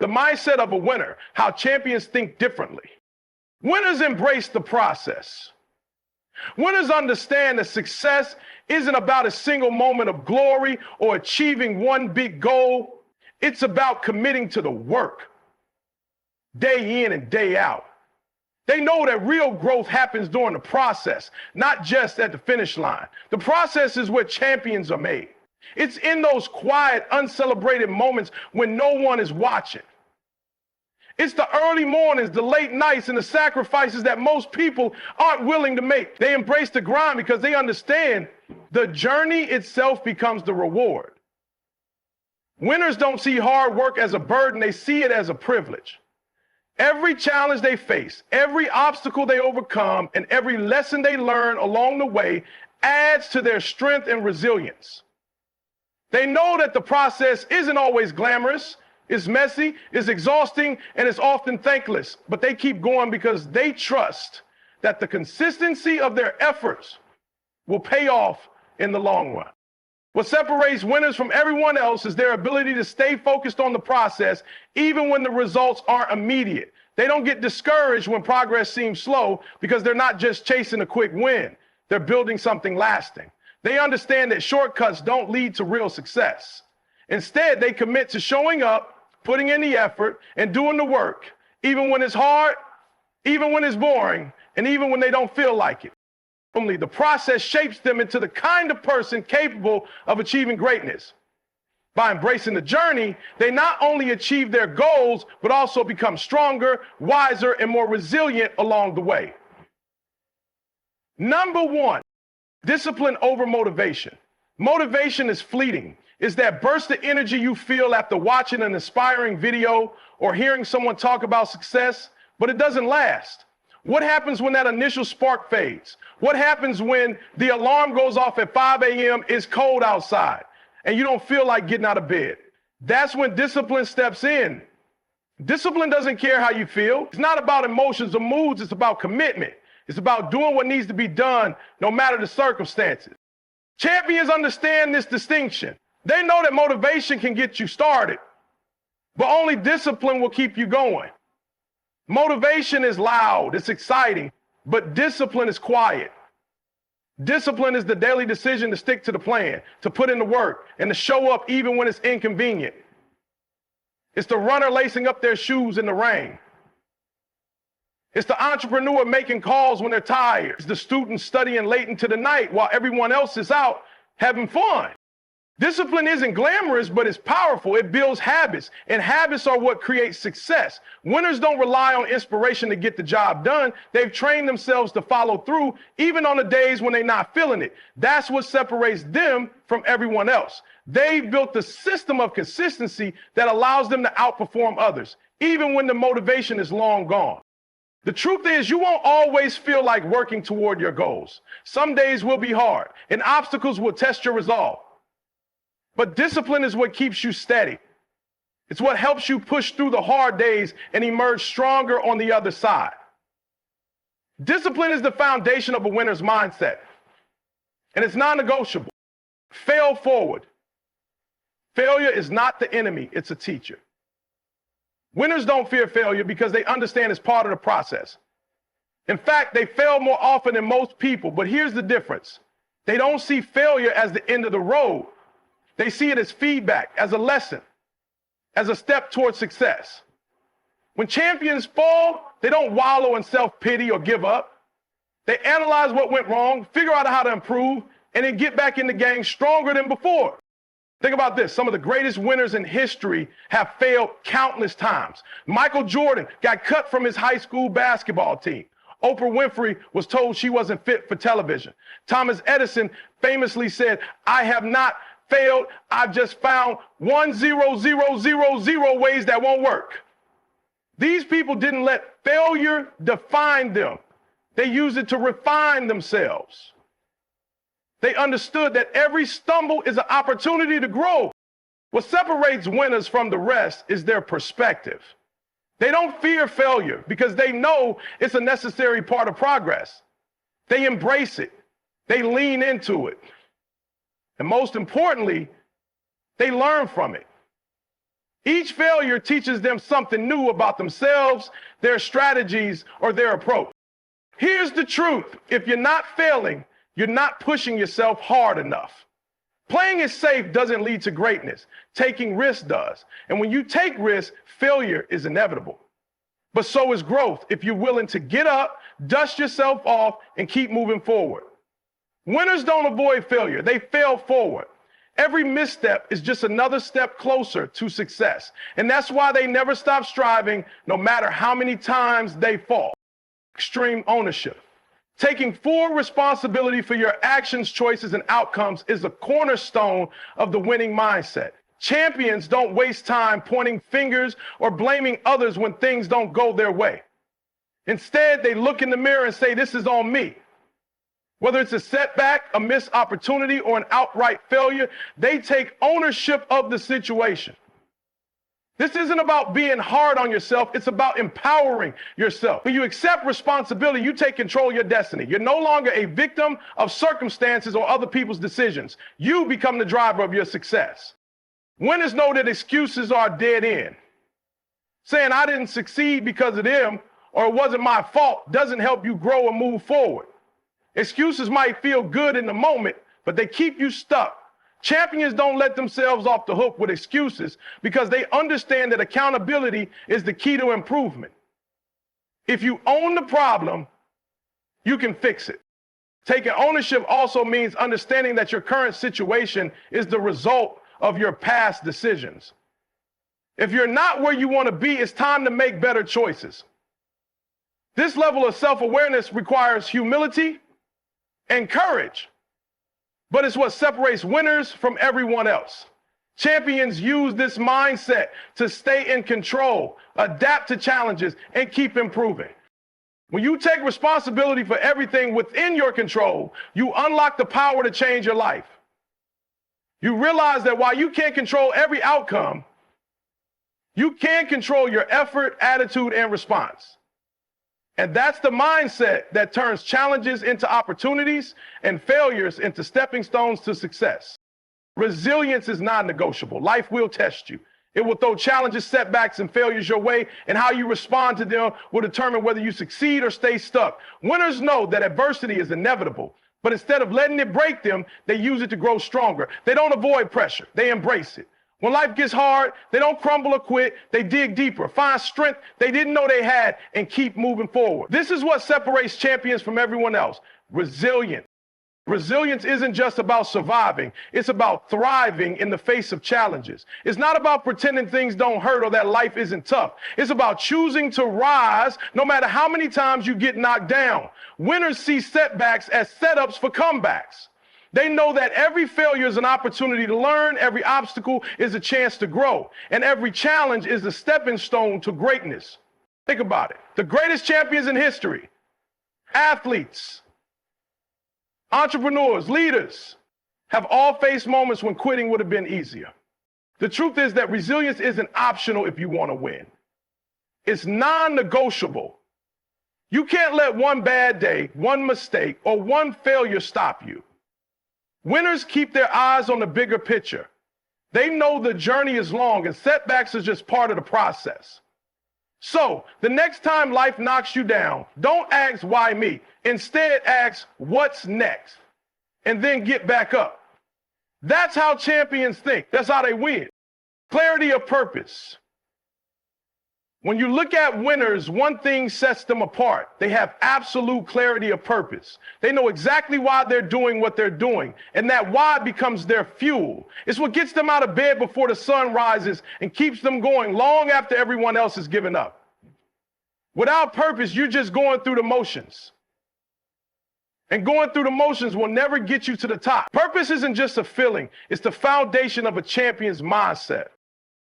The mindset of a winner, how champions think differently. Winners embrace the process. Winners understand that success isn't about a single moment of glory or achieving one big goal. It's about committing to the work, day in and day out. They know that real growth happens during the process, not just at the finish line. The process is where champions are made. It's in those quiet, uncelebrated moments when no one is watching. It's the early mornings, the late nights, and the sacrifices that most people aren't willing to make. They embrace the grind because they understand the journey itself becomes the reward. Winners don't see hard work as a burden, they see it as a privilege. Every challenge they face, every obstacle they overcome, and every lesson they learn along the way adds to their strength and resilience. They know that the process isn't always glamorous, it's messy, it's exhausting, and it's often thankless, but they keep going because they trust that the consistency of their efforts will pay off in the long run. What separates winners from everyone else is their ability to stay focused on the process, even when the results aren't immediate. They don't get discouraged when progress seems slow because they're not just chasing a quick win. They're building something lasting. They understand that shortcuts don't lead to real success. Instead, they commit to showing up, putting in the effort, and doing the work, even when it's hard, even when it's boring, and even when they don't feel like it. Only the process shapes them into the kind of person capable of achieving greatness. By embracing the journey, they not only achieve their goals, but also become stronger, wiser, and more resilient along the way. Number one, discipline over motivation. Motivation is fleeting. It's that burst of energy you feel after watching an inspiring video or hearing someone talk about success, but it doesn't last. What happens when that initial spark fades? What happens when the alarm goes off at 5 a.m., it's cold outside, and you don't feel like getting out of bed? That's when discipline steps in. Discipline doesn't care how you feel. It's not about emotions or moods, it's about commitment. It's about doing what needs to be done no matter the circumstances. Champions understand this distinction. They know that motivation can get you started, but only discipline will keep you going. Motivation is loud, it's exciting, but discipline is quiet. Discipline is the daily decision to stick to the plan, to put in the work, and to show up even when it's inconvenient. It's the runner lacing up their shoes in the rain. It's the entrepreneur making calls when they're tired. It's the student studying late into the night while everyone else is out having fun. Discipline isn't glamorous, but it's powerful. It builds habits, and habits are what create success. Winners don't rely on inspiration to get the job done. They've trained themselves to follow through, even on the days when they're not feeling it. That's what separates them from everyone else. They've built a system of consistency that allows them to outperform others, even when the motivation is long gone. The truth is, you won't always feel like working toward your goals. Some days will be hard, and obstacles will test your resolve. But discipline is what keeps you steady. It's what helps you push through the hard days and emerge stronger on the other side. Discipline is the foundation of a winner's mindset, and it's non-negotiable. Fail forward. Failure is not the enemy, it's a teacher. Winners don't fear failure because they understand it's part of the process. In fact, they fail more often than most people, but here's the difference. They don't see failure as the end of the road. They see it as feedback, as a lesson, as a step towards success. When champions fall, they don't wallow in self-pity or give up. They analyze what went wrong, figure out how to improve, and then get back in the game stronger than before. Think about this. Some of the greatest winners in history have failed countless times. Michael Jordan got cut from his high school basketball team. Oprah Winfrey was told she wasn't fit for television. Thomas Edison famously said, "I have not failed, I've just found 1,000,000 ways that won't work." These people didn't let failure define them. They used it to refine themselves. They understood that every stumble is an opportunity to grow. What separates winners from the rest is their perspective. They don't fear failure because they know it's a necessary part of progress. They embrace it. They lean into it. And most importantly, they learn from it. Each failure teaches them something new about themselves, their strategies, or their approach. Here's the truth. If you're not failing, you're not pushing yourself hard enough. Playing it safe doesn't lead to greatness. Taking risks does. And when you take risks, failure is inevitable. But so is growth if you're willing to get up, dust yourself off, and keep moving forward. Winners don't avoid failure. They fail forward. Every misstep is just another step closer to success. And that's why they never stop striving, no matter how many times they fall. Extreme ownership. Taking full responsibility for your actions, choices, and outcomes is the cornerstone of the winning mindset. Champions don't waste time pointing fingers or blaming others when things don't go their way. Instead, they look in the mirror and say, "This is on me." Whether it's a setback, a missed opportunity, or an outright failure, they take ownership of the situation. This isn't about being hard on yourself. It's about empowering yourself. When you accept responsibility, you take control of your destiny. You're no longer a victim of circumstances or other people's decisions. You become the driver of your success. Winners know that excuses are a dead end. Saying I didn't succeed because of them or it wasn't my fault doesn't help you grow and move forward. Excuses might feel good in the moment, but they keep you stuck. Champions don't let themselves off the hook with excuses because they understand that accountability is the key to improvement. If you own the problem, you can fix it. Taking ownership also means understanding that your current situation is the result of your past decisions. If you're not where you want to be, it's time to make better choices. This level of self-awareness requires humility and courage. But it's what separates winners from everyone else. Champions use this mindset to stay in control, adapt to challenges, and keep improving. When you take responsibility for everything within your control, you unlock the power to change your life. You realize that while you can't control every outcome, you can control your effort, attitude, and response. And that's the mindset that turns challenges into opportunities and failures into stepping stones to success. Resilience is non-negotiable. Life will test you. It will throw challenges, setbacks, and failures your way, and how you respond to them will determine whether you succeed or stay stuck. Winners know that adversity is inevitable, but instead of letting it break them, they use it to grow stronger. They don't avoid pressure. They embrace it. When life gets hard, they don't crumble or quit. They dig deeper, find strength they didn't know they had, and keep moving forward. This is what separates champions from everyone else. Resilience. Resilience isn't just about surviving. It's about thriving in the face of challenges. It's not about pretending things don't hurt or that life isn't tough. It's about choosing to rise no matter how many times you get knocked down. Winners see setbacks as setups for comebacks. They know that every failure is an opportunity to learn, every obstacle is a chance to grow, and every challenge is a stepping stone to greatness. Think about it. The greatest champions in history, athletes, entrepreneurs, leaders, have all faced moments when quitting would have been easier. The truth is that resilience isn't optional if you want to win. It's non-negotiable. You can't let one bad day, one mistake, or one failure stop you. Winners keep their eyes on the bigger picture. They know the journey is long and setbacks are just part of the process. So the next time life knocks you down, don't ask why me. Instead, ask what's next and then get back up. That's how champions think. That's how they win. Clarity of purpose. When you look at winners, one thing sets them apart. They have absolute clarity of purpose. They know exactly why they're doing what they're doing, and that why becomes their fuel. It's what gets them out of bed before the sun rises and keeps them going long after everyone else has given up. Without purpose, you're just going through the motions. And going through the motions will never get you to the top. Purpose isn't just a feeling. It's the foundation of a champion's mindset.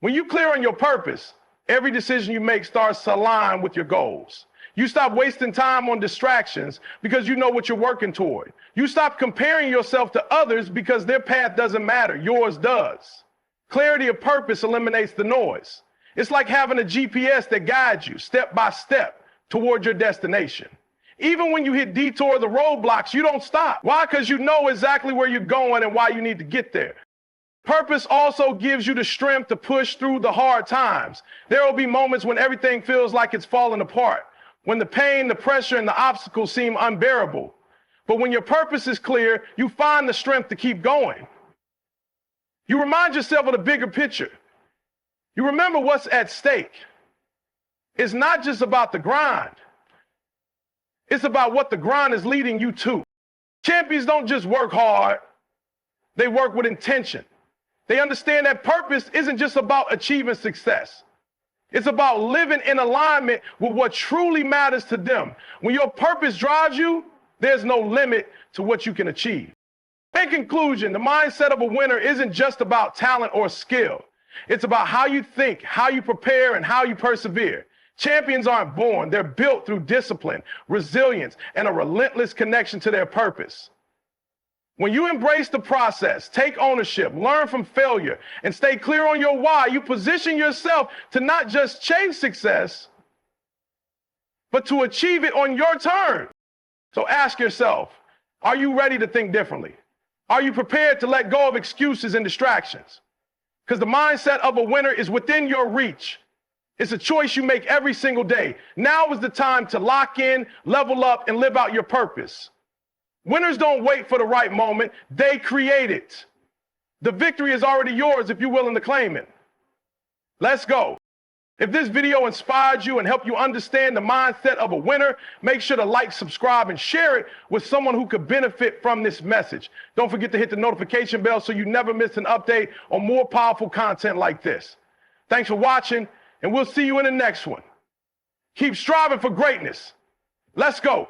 When you're clear on your purpose, every decision you make starts to align with your goals. You stop wasting time on distractions because you know what you're working toward. You stop comparing yourself to others because their path doesn't matter. Yours does. Clarity of purpose eliminates the noise. It's like having a GPS that guides you step by step toward your destination. Even when you hit detour the roadblocks, you don't stop. Why? Because you know exactly where you're going and why you need to get there. Purpose also gives you the strength to push through the hard times. There will be moments when everything feels like it's falling apart, when the pain, the pressure, and the obstacles seem unbearable. But when your purpose is clear, you find the strength to keep going. You remind yourself of the bigger picture. You remember what's at stake. It's not just about the grind. It's about what the grind is leading you to. Champions don't just work hard. They work with intention. They understand that purpose isn't just about achieving success. It's about living in alignment with what truly matters to them. When your purpose drives you, there's no limit to what you can achieve. In conclusion, the mindset of a winner isn't just about talent or skill. It's about how you think, how you prepare, and how you persevere. Champions aren't born. They're built through discipline, resilience, and a relentless connection to their purpose. When you embrace the process, take ownership, learn from failure, and stay clear on your why, you position yourself to not just chase success, but to achieve it on your terms. So ask yourself, are you ready to think differently? Are you prepared to let go of excuses and distractions? Because the mindset of a winner is within your reach. It's a choice you make every single day. Now is the time to lock in, level up, and live out your purpose. Winners don't wait for the right moment. They create it. The victory is already yours if you're willing to claim it. Let's go. If this video inspired you and helped you understand the mindset of a winner, make sure to like, subscribe, and share it with someone who could benefit from this message. Don't forget to hit the notification bell so you never miss an update on more powerful content like this. Thanks for watching, and we'll see you in the next one. Keep striving for greatness. Let's go.